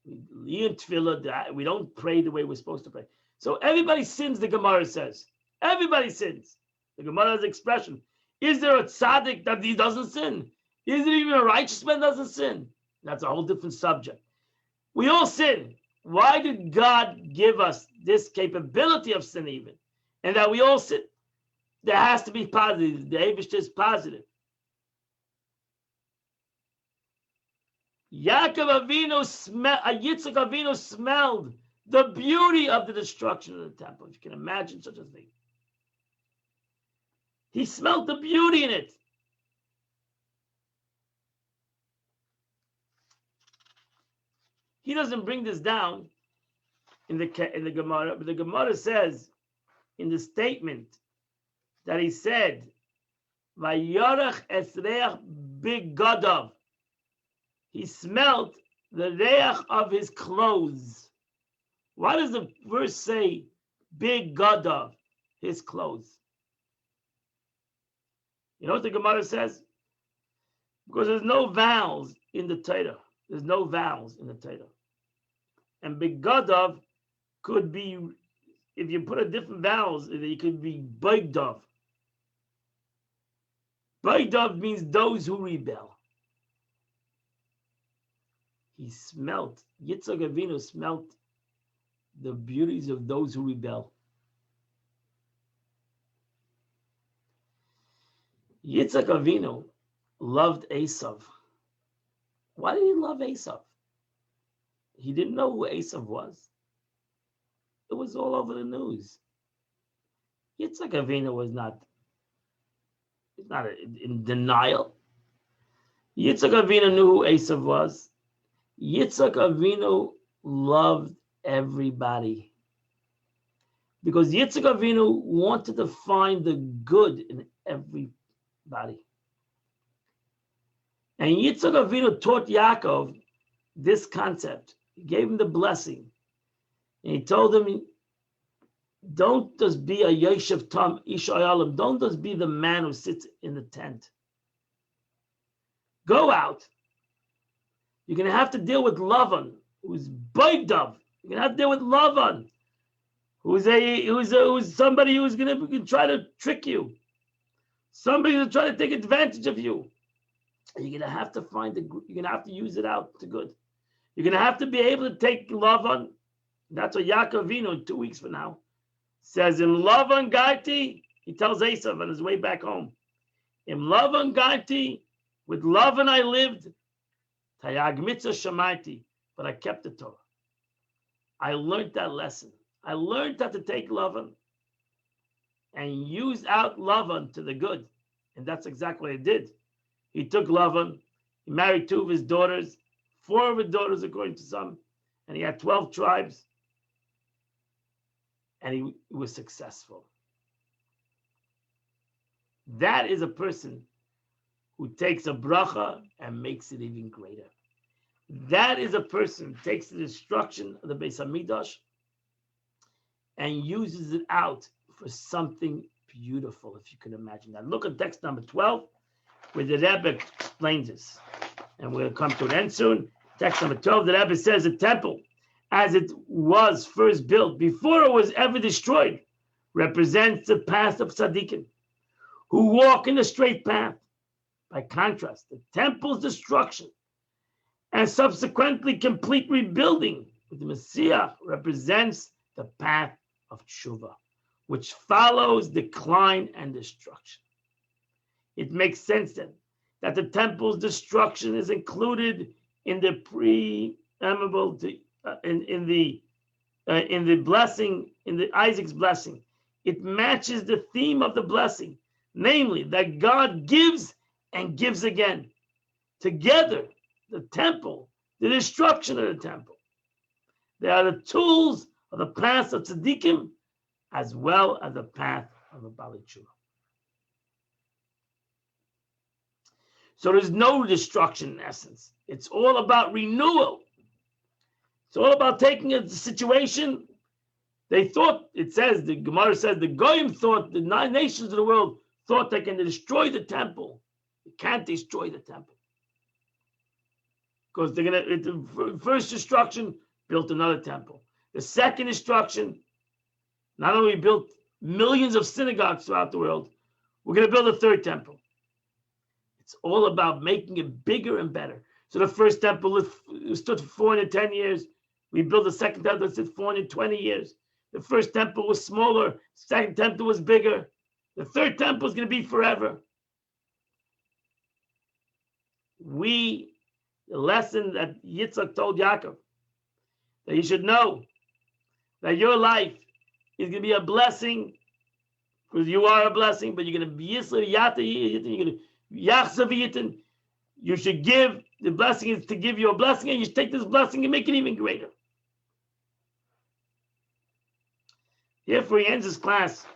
[SPEAKER 1] We in Tefillah, we don't pray the way we're supposed to pray. So everybody sins, the Gemara says. Everybody sins. The Gemara's expression. Is there a tzaddik that he doesn't sin? Is there even a righteous man that doesn't sin? That's a whole different subject. We all sin. Why did God give us this capability of sin even? And that we all sin? There has to be positive. The Eibush is positive. Yitzchak Avinu smelled the beauty of the destruction of the temple. If you can imagine such a thing. He smelled the beauty in it. He doesn't bring this down in the Gemara, but the Gemara says in the statement that he said, "Vayarach esreach bigadav." He smelled the reach of his clothes. Why does the verse say bigadav, his clothes? You know what the Gemara says? Because there's no vowels in the Torah. There's no vowels in the Torah. And bigadav could be, if you put a different vowels, it could be baigdav. Baigdav means those who rebel. He smelt, Yitzchak Avinu smelt the beauties of those who rebel. Yitzchak Avinu loved Esav. Why did he love Esav? He didn't know who Esav was. It was all over the news. Yitzchak Avinu was not in denial. Yitzchak Avinu knew who Esav was. Yitzchak Avinu loved everybody. Because Yitzchak Avinu wanted to find the good in everybody. And Yitzchak Avinu taught Yaakov this concept. He gave him the blessing. And he told him, don't just be a Yoshev Tam Ish Oyalim. Don't just be the man who sits in the tent. Go out. You're going to have to deal with Lavan. who's boigdov. You're gonna have to deal with Lavan, who's somebody who's gonna try to trick you, somebody who's trying to take advantage of you. And you're gonna have to you're gonna have to use it out to good. You're gonna have to be able to take Lavan. That's what Yaakov Avinu 2 weeks from now says. In Lavan Garti, he tells Esav on his way back home. In Lavan Garti, with Lavan I lived. Tayag mitzvah shamarti, but I kept the Torah. I learned that lesson. I learned how to take Lavan and use out Lavan to the good. And that's exactly what he did. He took Lavan, he married 2 of his daughters, 4 of his daughters, according to some, and he had 12 tribes. And he was successful. That is a person who takes a bracha and makes it even greater. That is a person who takes the destruction of the Beis Hamikdash and uses it out for something beautiful, if you can imagine that. Look at text number 12, where the Rebbe explains this. And we're going to come to an end soon. Text number 12, the Rebbe says the temple, as it was first built, before it was ever destroyed, represents the path of tzaddikim, who walk in the straight path. By contrast, the temple's destruction and subsequently complete rebuilding with the Messiah represents the path of tshuva, which follows decline and destruction. It makes sense then that the temple's destruction is included in the preamble to in the blessing, in the Isaac's blessing. It matches the theme of the blessing, namely that God gives and gives again. Together, the temple, the destruction of the temple, they are the tools of the path of tzaddikim as well as the path of the Baalei Tshuva. So there's no destruction in essence. It's all about renewal. It's all about taking a situation. They thought, it says, the Gemara says, the Goyim thought, the 9 nations of the world thought they can destroy the temple. You can't destroy the temple. Because they're going to, the first destruction, built another temple. The second destruction, not only built millions of synagogues throughout the world, we're going to build a third temple. It's all about making it bigger and better. So the first temple stood for 410 years. We built the second temple that stood 420 years. The first temple was smaller. Second temple was bigger. The third temple is going to be forever. The lesson that Yitzchak told Yaakov, that you should know that your life is going to be a blessing, because you are a blessing, but you're going to be you should give. The blessing is to give you a blessing, and you should take this blessing and make it even greater. Therefore, he ends his class.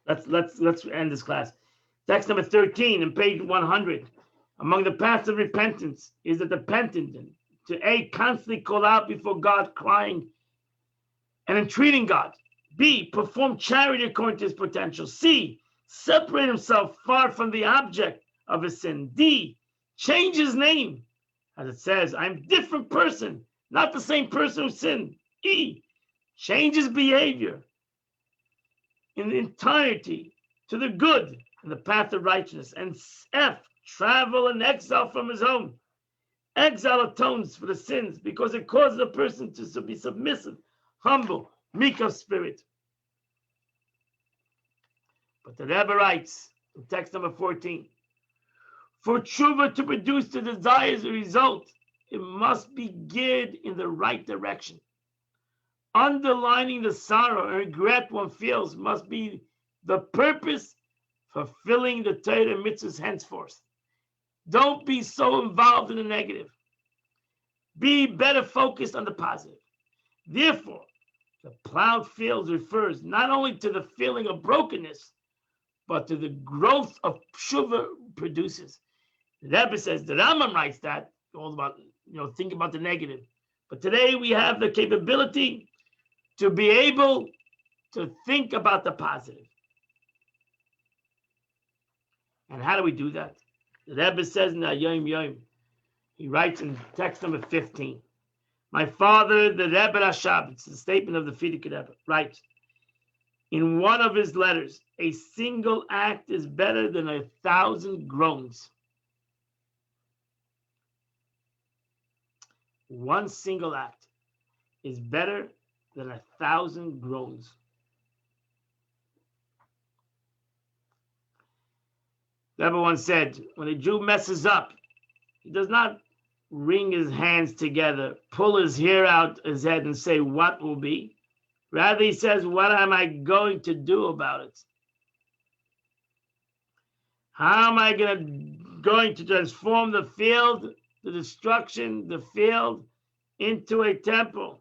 [SPEAKER 1] Let's end this class. Text number 13 on page 100. Among the paths of repentance is that the penitent to A, constantly call out before God, crying and entreating God. B, perform charity according to his potential. C, separate himself far from the object of his sin. D, change his name. As it says, I'm a different person, not the same person who sinned. E, change his behavior in the entirety to the good and the path of righteousness. And F, travel and exile from his home. Exile atones for the sins because it causes a person to be submissive, humble, meek of spirit. But the Rebbe writes in text number 14, for tshuva to produce the desired result, it must be geared in the right direction. Underlining the sorrow and regret one feels must be the purpose, fulfilling the Torah mitzvahs henceforth. Don't be so involved in the negative. Be better focused on the positive. Therefore, the plowed fields refers not only to the feeling of brokenness, but to the growth of tshuva produces. The Rebbe says, the Rambam writes that, all about, think about the negative. But today we have the capability to be able to think about the positive. And how do we do that? The Rebbe says in Yom Yom He writes in text number 15. My father, the Rebbe Rashab, it's the statement of the Frierdiker Rebbe, writes, in one of his letters, a single act is better than 1,000 groans. One single act is better than 1,000 groans. The Rebbe once said, when a Jew messes up, he does not wring his hands together, pull his hair out his head and say, what will be? Rather, he says, what am I going to do about it? How am I going to transform the field, the destruction, the field, into a temple?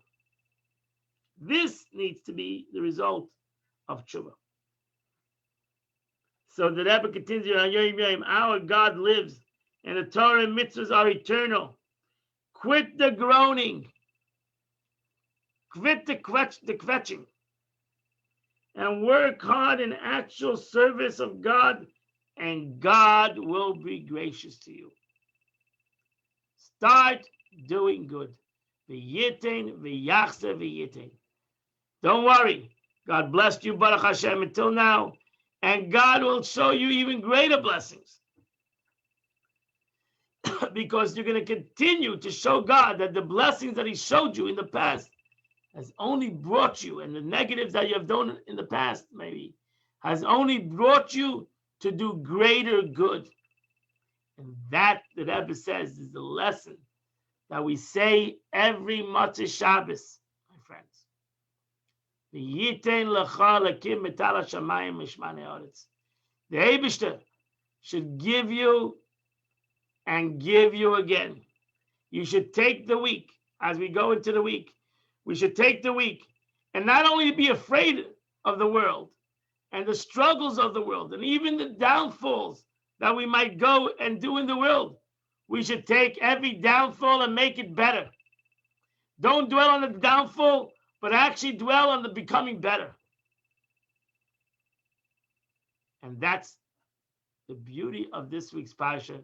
[SPEAKER 1] This needs to be the result of tshuva. So the Rebbe continues, our God lives, and the Torah and mitzvahs are eternal. Quit the groaning. Quit the kvetching. And work hard in actual service of God, and God will be gracious to you. Start doing good. V'yitin, v'yachse, v'yitin. Don't worry. God blessed you, Baruch Hashem, until now, and God will show you even greater blessings. Because you're going to continue to show God that the blessings that He showed you in the past has only brought you, and the negatives that you have done in the past, maybe, has only brought you to do greater good. And that, the Rebbe says, is the lesson that we say every Motzei Shabbos, my friends. The Eibishter should give you and give you again. You should take the week, as we go into the week, we should take the week and not only be afraid of the world and the struggles of the world and even the downfalls that we might go and do in the world. We should take every downfall and make it better. Don't dwell on the downfall, but actually dwell on the becoming better. And that's the beauty of this week's Parsha.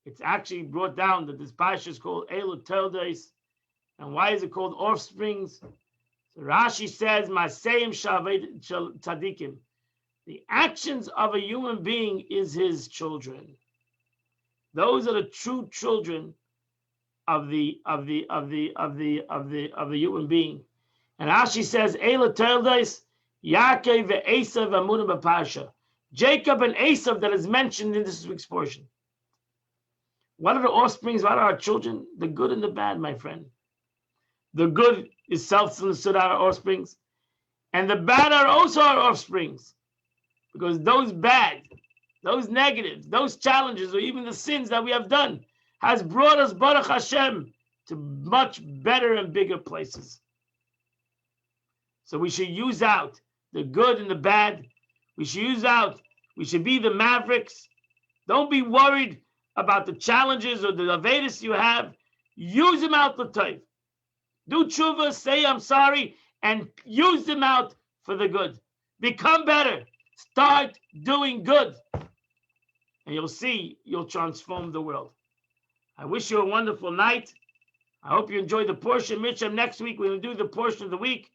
[SPEAKER 1] It's actually brought down that this Parsha is called Parshat Toldot. And why is it called offsprings? So Rashi says, Maseim Shaved Tzadikim. The actions of a human being is his children. Those are the true children of the human being. And Rashi says, Parshat Toldot, Yaakov ve'Esav Amunah b'Parsha. Jacob and Esav that is mentioned in this week's portion. What are the offsprings? What are our children? The good and the bad, my friend. The good is self-solicit our offsprings, and the bad are also our offsprings, because those bad, those negatives, those challenges, or even the sins that we have done, has brought us, Baruch Hashem, to much better and bigger places. So we should use out the good and the bad. We should use out. We should be the mavericks. Don't be worried about the challenges or the avedis you have. Use them out the time. Do tshuva, say I'm sorry, and use them out for the good. Become better. Start doing good. And you'll see you'll transform the world. I wish you a wonderful night. I hope you enjoyed the portion. Mitcham, next week we'll do the portion of the week.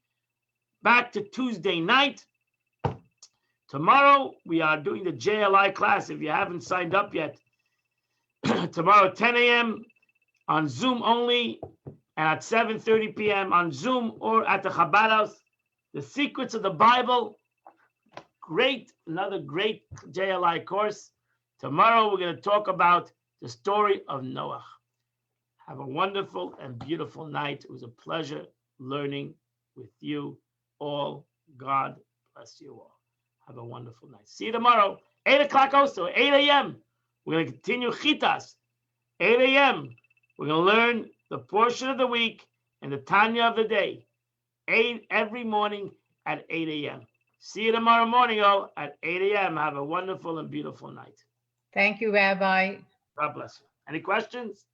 [SPEAKER 1] Back to Tuesday night. Tomorrow we are doing the JLI class. If you haven't signed up yet, tomorrow at 10 a.m. on Zoom only, and at 7:30 p.m. on Zoom or at the Chabad House. The Secrets of the Bible. Another great JLI course. Tomorrow we're going to talk about the story of Noah. Have a wonderful and beautiful night. It was a pleasure learning with you all. God bless you all. Have a wonderful night. See you tomorrow. 8 o'clock also, 8 a.m. We're going to continue Chitas. 8 a.m. We're going to learn the portion of the week and the Tanya of the day. 8 every morning at 8 a.m. See you tomorrow morning, at 8 a.m. Have a wonderful and beautiful night.
[SPEAKER 2] Thank you, Rabbi.
[SPEAKER 1] God bless you. Any questions?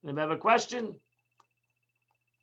[SPEAKER 1] Anybody have a question?